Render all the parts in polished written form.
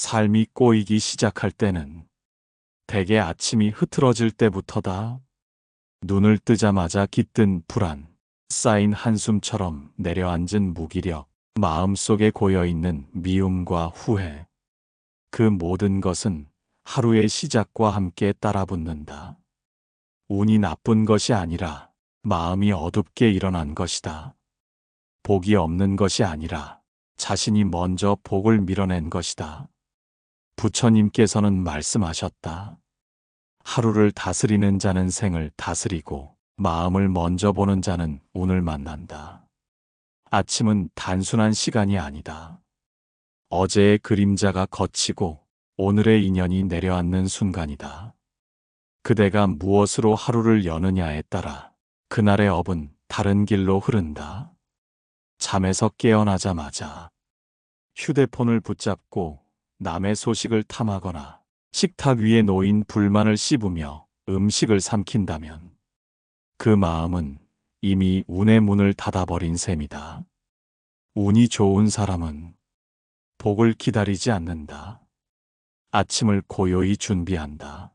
삶이 꼬이기 시작할 때는 대개 아침이 흐트러질 때부터다. 눈을 뜨자마자 깃든 불안, 쌓인 한숨처럼 내려앉은 무기력, 마음속에 고여있는 미움과 후회. 그 모든 것은 하루의 시작과 함께 따라붙는다. 운이 나쁜 것이 아니라 마음이 어둡게 일어난 것이다. 복이 없는 것이 아니라 자신이 먼저 복을 밀어낸 것이다. 부처님께서는 말씀하셨다. 하루를 다스리는 자는 생을 다스리고 마음을 먼저 보는 자는 운을 만난다. 아침은 단순한 시간이 아니다. 어제의 그림자가 걷히고 오늘의 인연이 내려앉는 순간이다. 그대가 무엇으로 하루를 여느냐에 따라 그날의 업은 다른 길로 흐른다. 잠에서 깨어나자마자 휴대폰을 붙잡고 남의 소식을 탐하거나 식탁 위에 놓인 불만을 씹으며 음식을 삼킨다면 그 마음은 이미 운의 문을 닫아버린 셈이다. 운이 좋은 사람은 복을 기다리지 않는다. 아침을 고요히 준비한다.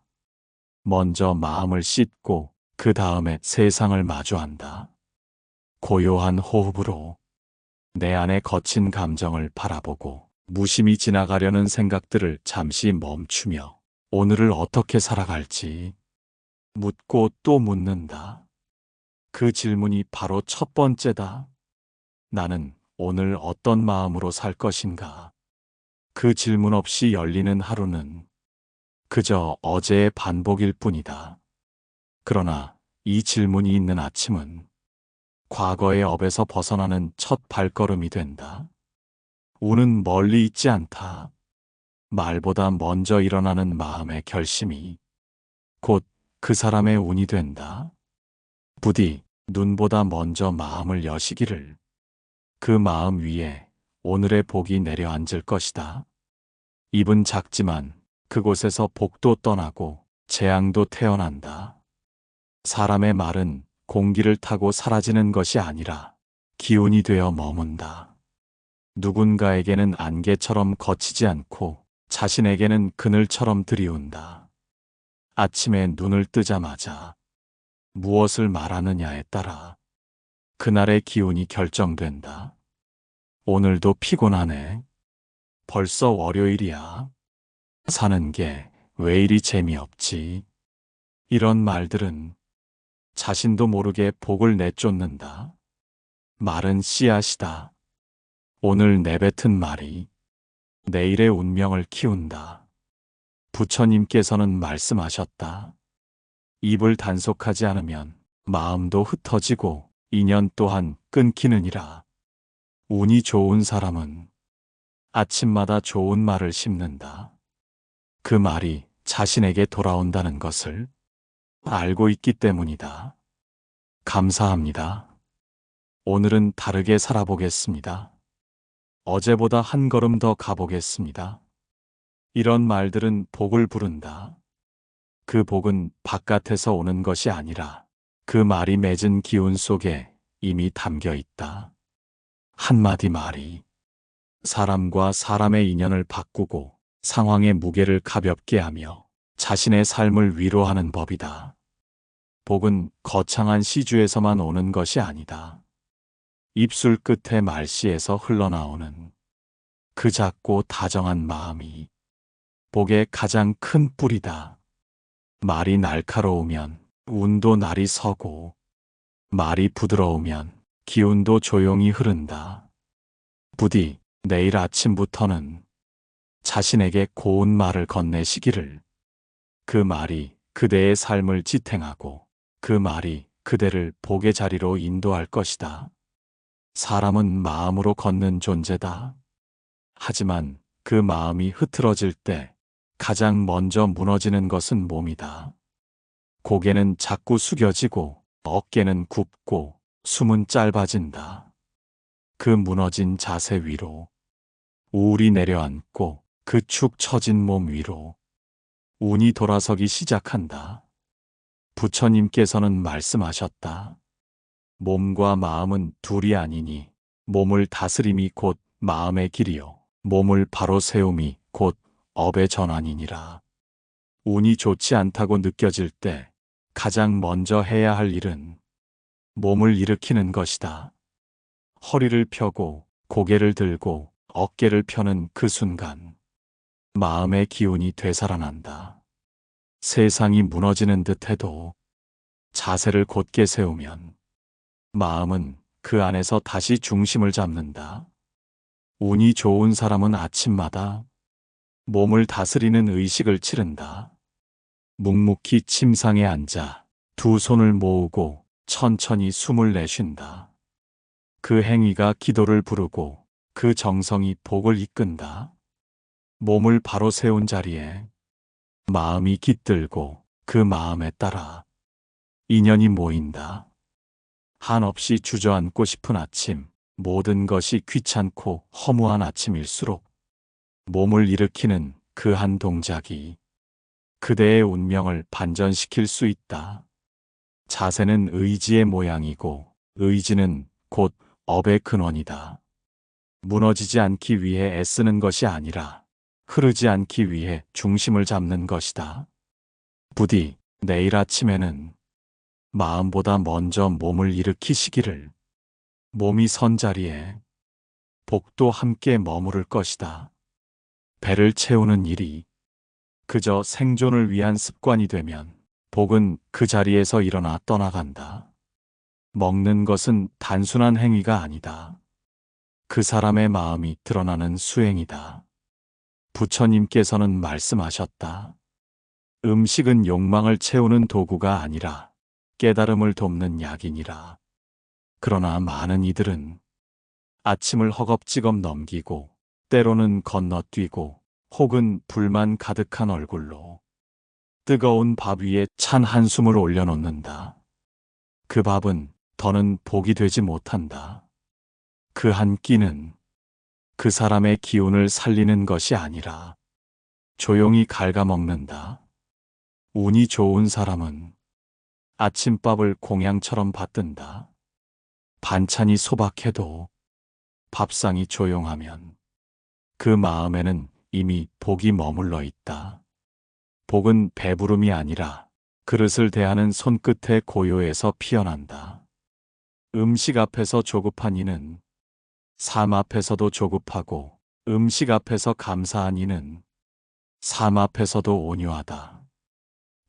먼저 마음을 씻고 그 다음에 세상을 마주한다. 고요한 호흡으로 내 안의 거친 감정을 바라보고 무심히 지나가려는 생각들을 잠시 멈추며 오늘을 어떻게 살아갈지 묻고 또 묻는다. 그 질문이 바로 첫 번째다. 나는 오늘 어떤 마음으로 살 것인가? 그 질문 없이 열리는 하루는 그저 어제의 반복일 뿐이다. 그러나 이 질문이 있는 아침은 과거의 업에서 벗어나는 첫 발걸음이 된다. 운은 멀리 있지 않다. 말보다 먼저 일어나는 마음의 결심이 곧 그 사람의 운이 된다. 부디 눈보다 먼저 마음을 여시기를. 그 마음 위에 오늘의 복이 내려앉을 것이다. 입은 작지만 그곳에서 복도 떠나고 재앙도 태어난다. 사람의 말은 공기를 타고 사라지는 것이 아니라 기운이 되어 머문다. 누군가에게는 안개처럼 거치지 않고 자신에게는 그늘처럼 들이운다. 아침에 눈을 뜨자마자 무엇을 말하느냐에 따라 그날의 기운이 결정된다. 오늘도 피곤하네. 벌써 월요일이야. 사는 게 왜 이리 재미없지? 이런 말들은 자신도 모르게 복을 내쫓는다. 말은 씨앗이다. 오늘 내뱉은 말이 내일의 운명을 키운다. 부처님께서는 말씀하셨다. 입을 단속하지 않으면 마음도 흩어지고 인연 또한 끊기느니라. 운이 좋은 사람은 아침마다 좋은 말을 심는다. 그 말이 자신에게 돌아온다는 것을 알고 있기 때문이다. 감사합니다. 오늘은 다르게 살아보겠습니다. 어제보다 한 걸음 더 가보겠습니다. 이런 말들은 복을 부른다. 그 복은 바깥에서 오는 것이 아니라 그 말이 맺은 기운 속에 이미 담겨 있다. 한마디 말이 사람과 사람의 인연을 바꾸고 상황의 무게를 가볍게 하며 자신의 삶을 위로하는 법이다. 복은 거창한 시주에서만 오는 것이 아니다. 입술 끝의 말씨에서 흘러나오는 그 작고 다정한 마음이 복의 가장 큰 뿌리다. 말이 날카로우면 운도 날이 서고 말이 부드러우면 기운도 조용히 흐른다. 부디 내일 아침부터는 자신에게 고운 말을 건네시기를. 그 말이 그대의 삶을 지탱하고 그 말이 그대를 복의 자리로 인도할 것이다. 사람은 마음으로 걷는 존재다. 하지만 그 마음이 흐트러질 때 가장 먼저 무너지는 것은 몸이다. 고개는 자꾸 숙여지고 어깨는 굽고 숨은 짧아진다. 그 무너진 자세 위로 우울이 내려앉고 그 축 처진 몸 위로 운이 돌아서기 시작한다. 부처님께서는 말씀하셨다. 몸과 마음은 둘이 아니니 몸을 다스림이 곧 마음의 길이요 몸을 바로 세움이 곧 업의 전환이니라. 운이 좋지 않다고 느껴질 때 가장 먼저 해야 할 일은 몸을 일으키는 것이다. 허리를 펴고 고개를 들고 어깨를 펴는 그 순간 마음의 기운이 되살아난다. 세상이 무너지는 듯해도 자세를 곧게 세우면 마음은 그 안에서 다시 중심을 잡는다. 운이 좋은 사람은 아침마다 몸을 다스리는 의식을 치른다. 묵묵히 침상에 앉아 두 손을 모으고 천천히 숨을 내쉰다. 그 행위가 기도를 부르고 그 정성이 복을 이끈다. 몸을 바로 세운 자리에 마음이 깃들고 그 마음에 따라 인연이 모인다. 한없이 주저앉고 싶은 아침, 모든 것이 귀찮고 허무한 아침일수록 몸을 일으키는 그 한 동작이 그대의 운명을 반전시킬 수 있다. 자세는 의지의 모양이고 의지는 곧 업의 근원이다. 무너지지 않기 위해 애쓰는 것이 아니라 흐르지 않기 위해 중심을 잡는 것이다. 부디 내일 아침에는 마음보다 먼저 몸을 일으키시기를. 몸이 선 자리에 복도 함께 머무를 것이다. 배를 채우는 일이 그저 생존을 위한 습관이 되면 복은 그 자리에서 일어나 떠나간다. 먹는 것은 단순한 행위가 아니다. 그 사람의 마음이 드러나는 수행이다. 부처님께서는 말씀하셨다. 음식은 욕망을 채우는 도구가 아니라 깨달음을 돕는 약이니라. 그러나 많은 이들은 아침을 허겁지겁 넘기고 때로는 건너뛰고 혹은 불만 가득한 얼굴로 뜨거운 밥 위에 찬 한숨을 올려놓는다. 그 밥은 더는 복이 되지 못한다. 그 한 끼는 그 사람의 기운을 살리는 것이 아니라 조용히 갉아먹는다. 운이 좋은 사람은 아침밥을 공양처럼 받든다. 반찬이 소박해도 밥상이 조용하면 그 마음에는 이미 복이 머물러 있다. 복은 배부름이 아니라 그릇을 대하는 손끝의 고요에서 피어난다. 음식 앞에서 조급한 이는 삶 앞에서도 조급하고 음식 앞에서 감사한 이는 삶 앞에서도 온유하다.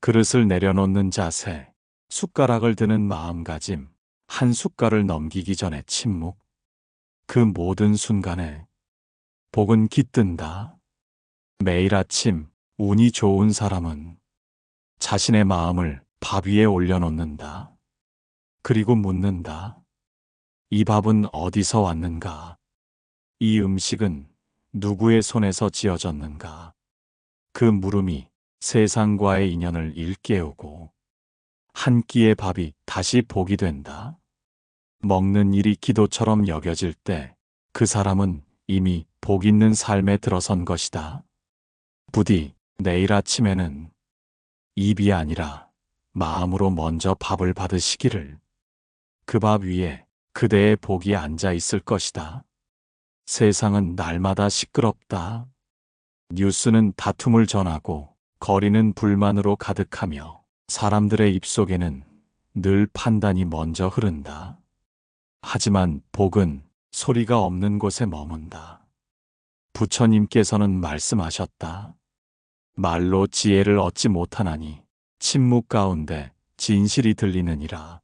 그릇을 내려놓는 자세, 숟가락을 드는 마음가짐, 한 숟갈을 넘기기 전에 침묵. 그 모든 순간에 복은 깃든다. 매일 아침 운이 좋은 사람은 자신의 마음을 밥 위에 올려놓는다. 그리고 묻는다. 이 밥은 어디서 왔는가? 이 음식은 누구의 손에서 지어졌는가? 그 물음이 세상과의 인연을 일깨우고 한 끼의 밥이 다시 복이 된다. 먹는 일이 기도처럼 여겨질 때 그 사람은 이미 복 있는 삶에 들어선 것이다. 부디 내일 아침에는 입이 아니라 마음으로 먼저 밥을 받으시기를. 그 밥 위에 그대의 복이 앉아 있을 것이다. 세상은 날마다 시끄럽다. 뉴스는 다툼을 전하고 거리는 불만으로 가득하며 사람들의 입속에는 늘 판단이 먼저 흐른다. 하지만 복은 소리가 없는 곳에 머문다. 부처님께서는 말씀하셨다. 말로 지혜를 얻지 못하나니 침묵 가운데 진실이 들리느니라.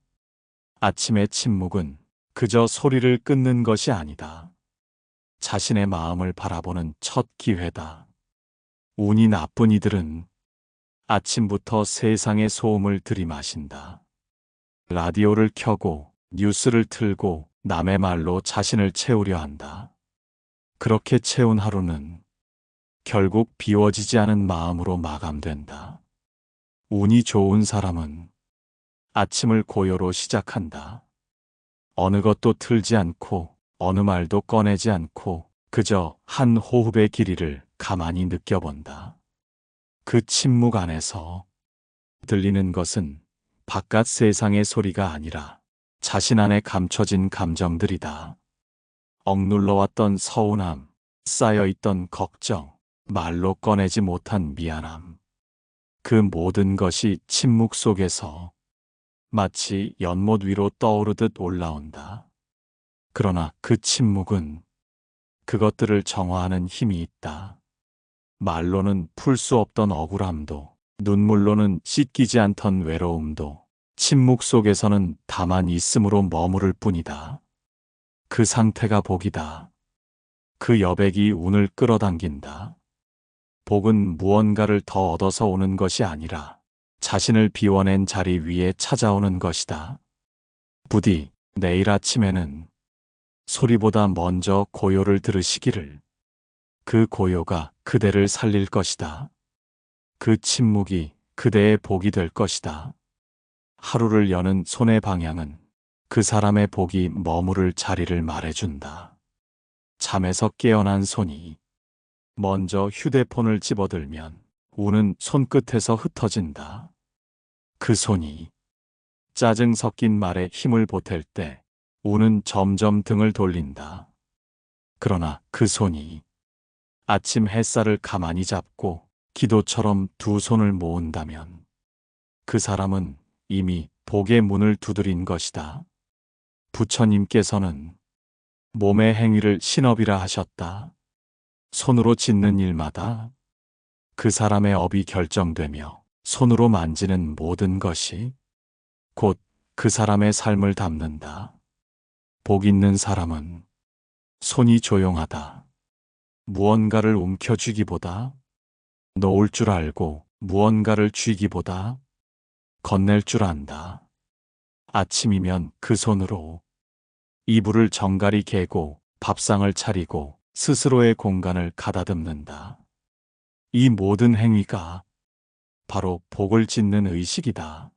아침의 침묵은 그저 소리를 끊는 것이 아니다. 자신의 마음을 바라보는 첫 기회다. 운이 나쁜 이들은 아침부터 세상의 소음을 들이마신다. 라디오를 켜고 뉴스를 틀고 남의 말로 자신을 채우려 한다. 그렇게 채운 하루는 결국 비워지지 않은 마음으로 마감된다. 운이 좋은 사람은 아침을 고요로 시작한다. 어느 것도 틀지 않고 어느 말도 꺼내지 않고 그저 한 호흡의 길이를 가만히 느껴본다. 그 침묵 안에서 들리는 것은 바깥 세상의 소리가 아니라 자신 안에 감춰진 감정들이다. 억눌러왔던 서운함, 쌓여있던 걱정, 말로 꺼내지 못한 미안함. 그 모든 것이 침묵 속에서 마치 연못 위로 떠오르듯 올라온다. 그러나 그 침묵은 그것들을 정화하는 힘이 있다. 말로는 풀 수 없던 억울함도, 눈물로는 씻기지 않던 외로움도 침묵 속에서는 다만 있음으로 머무를 뿐이다. 그 상태가 복이다. 그 여백이 운을 끌어당긴다. 복은 무언가를 더 얻어서 오는 것이 아니라 자신을 비워낸 자리 위에 찾아오는 것이다. 부디 내일 아침에는 소리보다 먼저 고요를 들으시기를. 그 고요가 그대를 살릴 것이다. 그 침묵이 그대의 복이 될 것이다. 하루를 여는 손의 방향은 그 사람의 복이 머무를 자리를 말해준다. 잠에서 깨어난 손이 먼저 휴대폰을 집어들면 운은 손끝에서 흩어진다. 그 손이 짜증 섞인 말에 힘을 보탤 때 운은 점점 등을 돌린다. 그러나 그 손이 아침 햇살을 가만히 잡고 기도처럼 두 손을 모은다면 그 사람은 이미 복의 문을 두드린 것이다. 부처님께서는 몸의 행위를 신업이라 하셨다. 손으로 짓는 일마다 그 사람의 업이 결정되며 손으로 만지는 모든 것이 곧 그 사람의 삶을 담는다. 복 있는 사람은 손이 조용하다. 무언가를 움켜쥐기보다 놓을 줄 알고 무언가를 쥐기보다 건넬 줄 안다. 아침이면 그 손으로 이불을 정갈히 개고 밥상을 차리고 스스로의 공간을 가다듬는다. 이 모든 행위가 바로 복을 짓는 의식이다.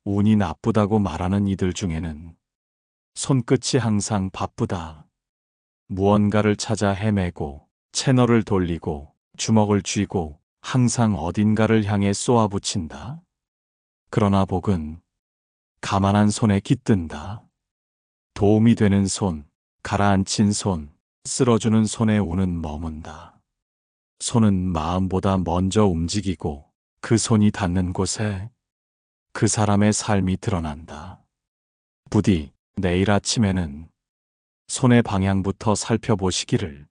운이 나쁘다고 말하는 이들 중에는 손끝이 항상 바쁘다. 무언가를 찾아 헤매고 채널을 돌리고 주먹을 쥐고 항상 어딘가를 향해 쏘아붙인다. 그러나 복은 가만한 손에 깃든다. 도움이 되는 손, 가라앉힌 손, 쓸어주는 손에 운은 머문다. 손은 마음보다 먼저 움직이고 그 손이 닿는 곳에 그 사람의 삶이 드러난다. 부디 내일 아침에는 손의 방향부터 살펴보시기를.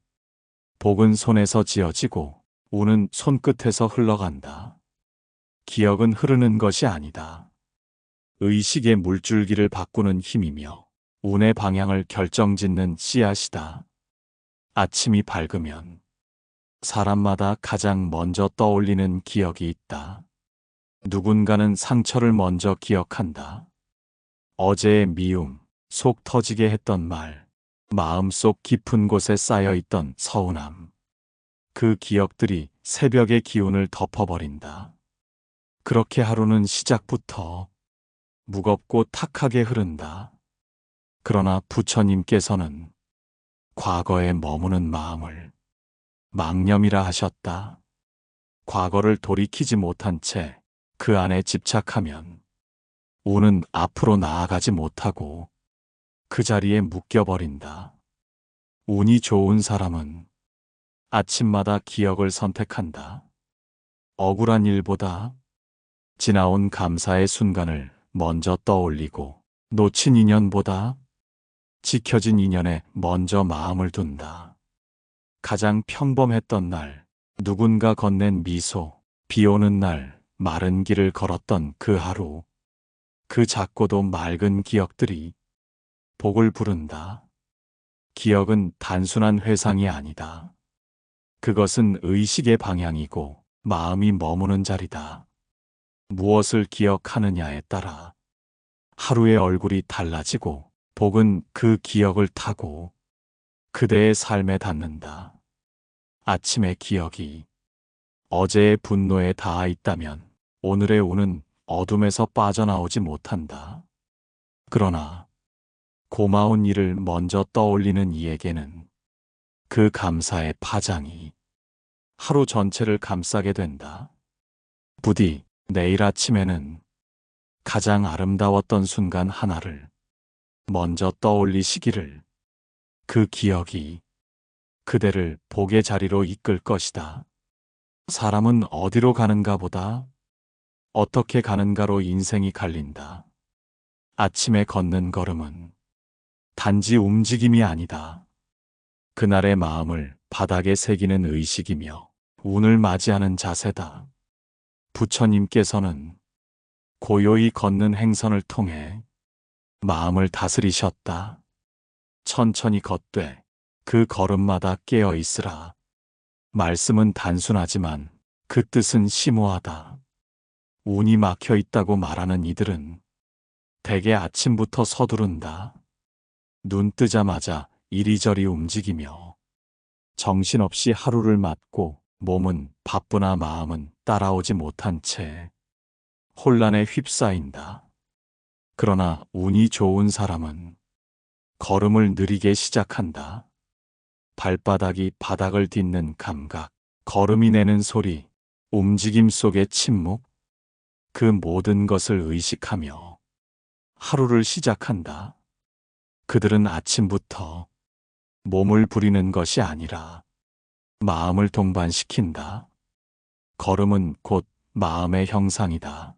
복은 손에서 지어지고 운은 손끝에서 흘러간다. 기억은 흐르는 것이 아니다. 의식의 물줄기를 바꾸는 힘이며 운의 방향을 결정짓는 씨앗이다. 아침이 밝으면 사람마다 가장 먼저 떠올리는 기억이 있다. 누군가는 상처를 먼저 기억한다. 어제의 미움, 속 터지게 했던 말, 마음속 깊은 곳에 쌓여있던 서운함. 그 기억들이 새벽의 기운을 덮어버린다. 그렇게 하루는 시작부터 무겁고 탁하게 흐른다. 그러나 부처님께서는 과거에 머무는 마음을 망념이라 하셨다. 과거를 돌이키지 못한 채 그 안에 집착하면 운은 앞으로 나아가지 못하고 그 자리에 묶여버린다. 운이 좋은 사람은 아침마다 기억을 선택한다. 억울한 일보다 지나온 감사의 순간을 먼저 떠올리고 놓친 인연보다 지켜진 인연에 먼저 마음을 둔다. 가장 평범했던 날, 누군가 건넨 미소, 비 오는 날, 마른 길을 걸었던 그 하루, 그 작고도 맑은 기억들이 복을 부른다. 기억은 단순한 회상이 아니다. 그것은 의식의 방향이고 마음이 머무는 자리다. 무엇을 기억하느냐에 따라 하루의 얼굴이 달라지고 복은 그 기억을 타고 그대의 삶에 닿는다. 아침의 기억이 어제의 분노에 닿아 있다면 오늘의 운은 어둠에서 빠져나오지 못한다. 그러나 고마운 일을 먼저 떠올리는 이에게는 그 감사의 파장이 하루 전체를 감싸게 된다. 부디 내일 아침에는 가장 아름다웠던 순간 하나를 먼저 떠올리시기를. 그 기억이 그대를 복의 자리로 이끌 것이다. 사람은 어디로 가는가 보다 어떻게 가는가로 인생이 갈린다. 아침에 걷는 걸음은 단지 움직임이 아니다. 그날의 마음을 바닥에 새기는 의식이며 운을 맞이하는 자세다. 부처님께서는 고요히 걷는 행선을 통해 마음을 다스리셨다. 천천히 걷되 그 걸음마다 깨어 있으라. 말씀은 단순하지만 그 뜻은 심오하다. 운이 막혀 있다고 말하는 이들은 대개 아침부터 서두른다. 눈 뜨자마자 이리저리 움직이며 정신없이 하루를 맞고 몸은 바쁘나 마음은 따라오지 못한 채 혼란에 휩싸인다. 그러나 운이 좋은 사람은 걸음을 느리게 시작한다. 발바닥이 바닥을 딛는 감각, 걸음이 내는 소리, 움직임 속의 침묵, 그 모든 것을 의식하며 하루를 시작한다. 그들은 아침부터 몸을 부리는 것이 아니라 마음을 동반시킨다. 걸음은 곧 마음의 형상이다.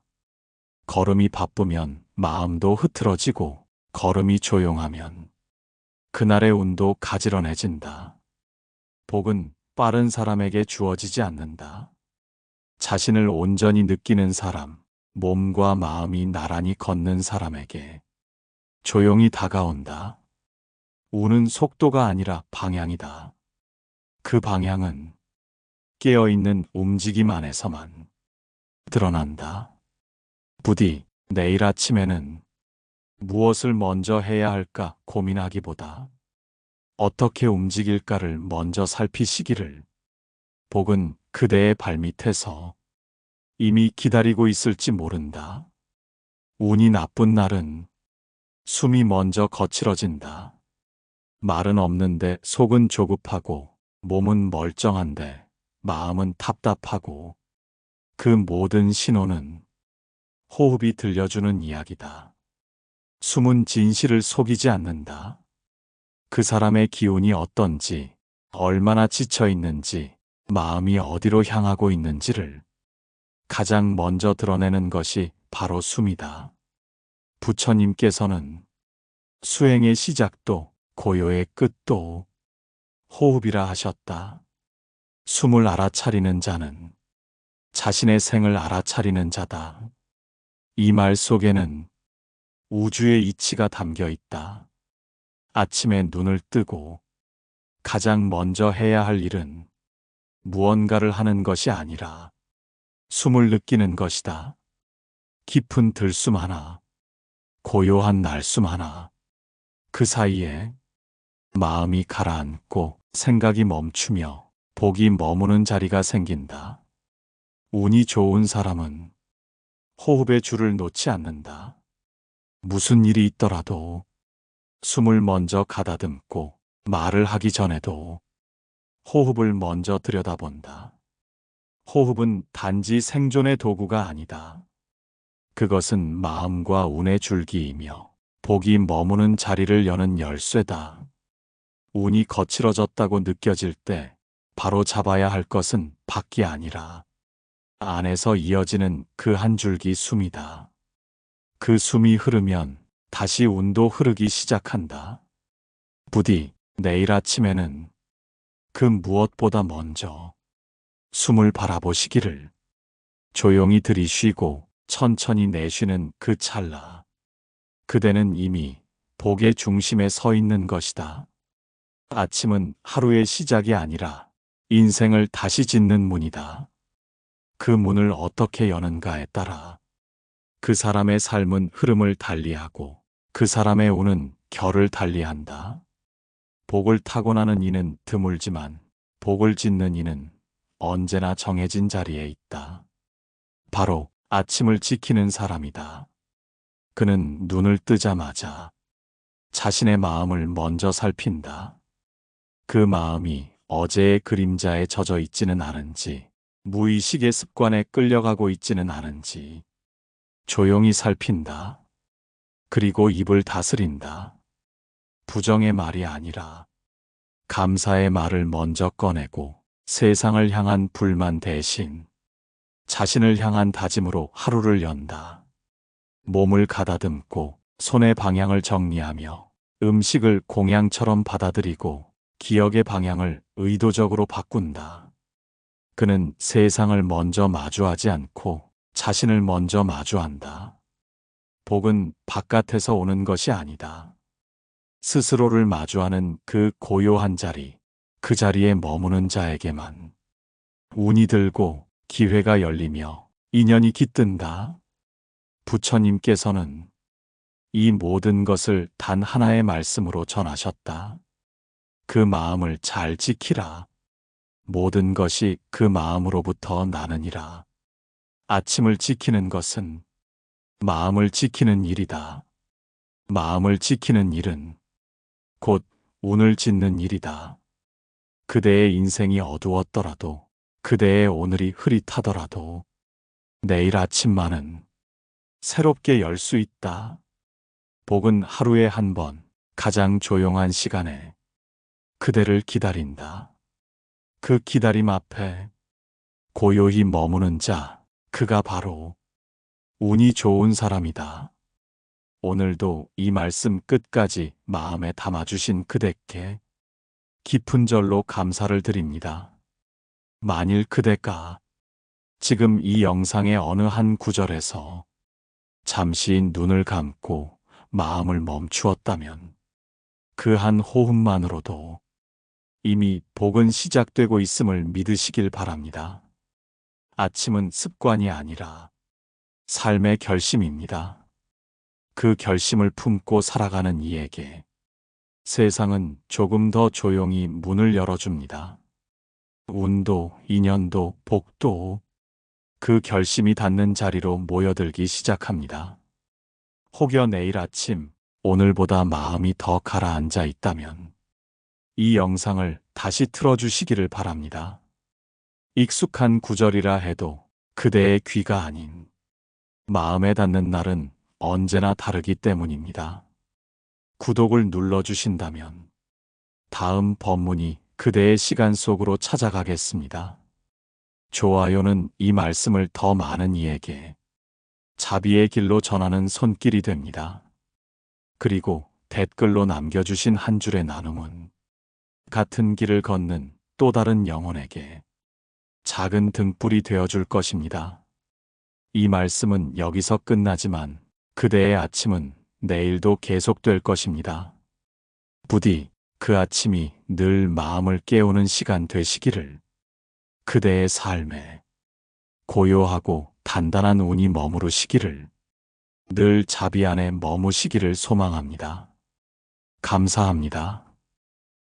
걸음이 바쁘면 마음도 흐트러지고 걸음이 조용하면 그날의 운도 가지런해진다. 복은 빠른 사람에게 주어지지 않는다. 자신을 온전히 느끼는 사람, 몸과 마음이 나란히 걷는 사람에게 조용히 다가온다. 운은 속도가 아니라 방향이다. 그 방향은 깨어있는 움직임 안에서만 드러난다. 부디 내일 아침에는 무엇을 먼저 해야 할까 고민하기보다 어떻게 움직일까를 먼저 살피시기를. 복은 그대의 발밑에서 이미 기다리고 있을지 모른다. 운이 나쁜 날은 숨이 먼저 거칠어진다. 말은 없는데 속은 조급하고 몸은 멀쩡한데 마음은 답답하고 그 모든 신호는 호흡이 들려주는 이야기다. 숨은 진실을 속이지 않는다. 그 사람의 기운이 어떤지, 얼마나 지쳐 있는지, 마음이 어디로 향하고 있는지를 가장 먼저 드러내는 것이 바로 숨이다. 부처님께서는 수행의 시작도 고요의 끝도 호흡이라 하셨다. 숨을 알아차리는 자는 자신의 생을 알아차리는 자다. 이 말 속에는 우주의 이치가 담겨 있다. 아침에 눈을 뜨고 가장 먼저 해야 할 일은 무언가를 하는 것이 아니라 숨을 느끼는 것이다. 깊은 들숨 하나, 고요한 날숨 하나, 그 사이에 마음이 가라앉고 생각이 멈추며 복이 머무는 자리가 생긴다. 운이 좋은 사람은 호흡의 줄을 놓지 않는다. 무슨 일이 있더라도 숨을 먼저 가다듬고 말을 하기 전에도 호흡을 먼저 들여다본다. 호흡은 단지 생존의 도구가 아니다. 그것은 마음과 운의 줄기이며 복이 머무는 자리를 여는 열쇠다. 운이 거칠어졌다고 느껴질 때 바로 잡아야 할 것은 밖이 아니라 안에서 이어지는 그 한 줄기 숨이다. 그 숨이 흐르면 다시 운도 흐르기 시작한다. 부디 내일 아침에는 그 무엇보다 먼저 숨을 바라보시기를. 조용히 들이쉬고 천천히 내쉬는 그 찰나, 그대는 이미 복의 중심에 서 있는 것이다. 아침은 하루의 시작이 아니라 인생을 다시 짓는 문이다. 그 문을 어떻게 여는가에 따라 그 사람의 삶은 흐름을 달리하고 그 사람의 운은 결을 달리한다. 복을 타고나는 이는 드물지만 복을 짓는 이는 언제나 정해진 자리에 있다. 바로 아침을 지키는 사람이다. 그는 눈을 뜨자마자 자신의 마음을 먼저 살핀다. 그 마음이 어제의 그림자에 젖어 있지는 않은지, 무의식의 습관에 끌려가고 있지는 않은지 조용히 살핀다. 그리고 입을 다스린다. 부정의 말이 아니라 감사의 말을 먼저 꺼내고 세상을 향한 불만 대신 자신을 향한 다짐으로 하루를 연다. 몸을 가다듬고 손의 방향을 정리하며 음식을 공양처럼 받아들이고 기억의 방향을 의도적으로 바꾼다. 그는 세상을 먼저 마주하지 않고 자신을 먼저 마주한다. 복은 바깥에서 오는 것이 아니다. 스스로를 마주하는 그 고요한 자리, 그 자리에 머무는 자에게만 운이 들고 기회가 열리며 인연이 깃든다. 부처님께서는 이 모든 것을 단 하나의 말씀으로 전하셨다. 그 마음을 잘 지키라. 모든 것이 그 마음으로부터 나느니라. 아침을 지키는 것은 마음을 지키는 일이다. 마음을 지키는 일은 곧 운을 짓는 일이다. 그대의 인생이 어두웠더라도, 그대의 오늘이 흐릿하더라도 내일 아침만은 새롭게 열 수 있다. 복은 하루에 한 번, 가장 조용한 시간에 그대를 기다린다. 그 기다림 앞에 고요히 머무는 자, 그가 바로 운이 좋은 사람이다. 오늘도 이 말씀 끝까지 마음에 담아주신 그대께 깊은 절로 감사를 드립니다. 만일 그대가 지금 이 영상의 어느 한 구절에서 잠시 눈을 감고 마음을 멈추었다면 그 한 호흡만으로도 이미 복은 시작되고 있음을 믿으시길 바랍니다. 아침은 습관이 아니라 삶의 결심입니다. 그 결심을 품고 살아가는 이에게 세상은 조금 더 조용히 문을 열어줍니다. 운도, 인연도, 복도 그 결심이 닿는 자리로 모여들기 시작합니다. 혹여 내일 아침, 오늘보다 마음이 더 가라앉아 있다면 이 영상을 다시 틀어주시기를 바랍니다. 익숙한 구절이라 해도 그대의 귀가 아닌 마음에 닿는 날은 언제나 다르기 때문입니다. 구독을 눌러주신다면 다음 법문이 그대의 시간 속으로 찾아가겠습니다. 좋아요는 이 말씀을 더 많은 이에게 자비의 길로 전하는 손길이 됩니다. 그리고 댓글로 남겨주신 한 줄의 나눔은 같은 길을 걷는 또 다른 영혼에게 작은 등불이 되어줄 것입니다. 이 말씀은 여기서 끝나지만 그대의 아침은 내일도 계속될 것입니다. 부디 그 아침이 늘 마음을 깨우는 시간 되시기를, 그대의 삶에 고요하고 단단한 운이 머무르시기를, 늘 자비 안에 머무시기를 소망합니다. 감사합니다.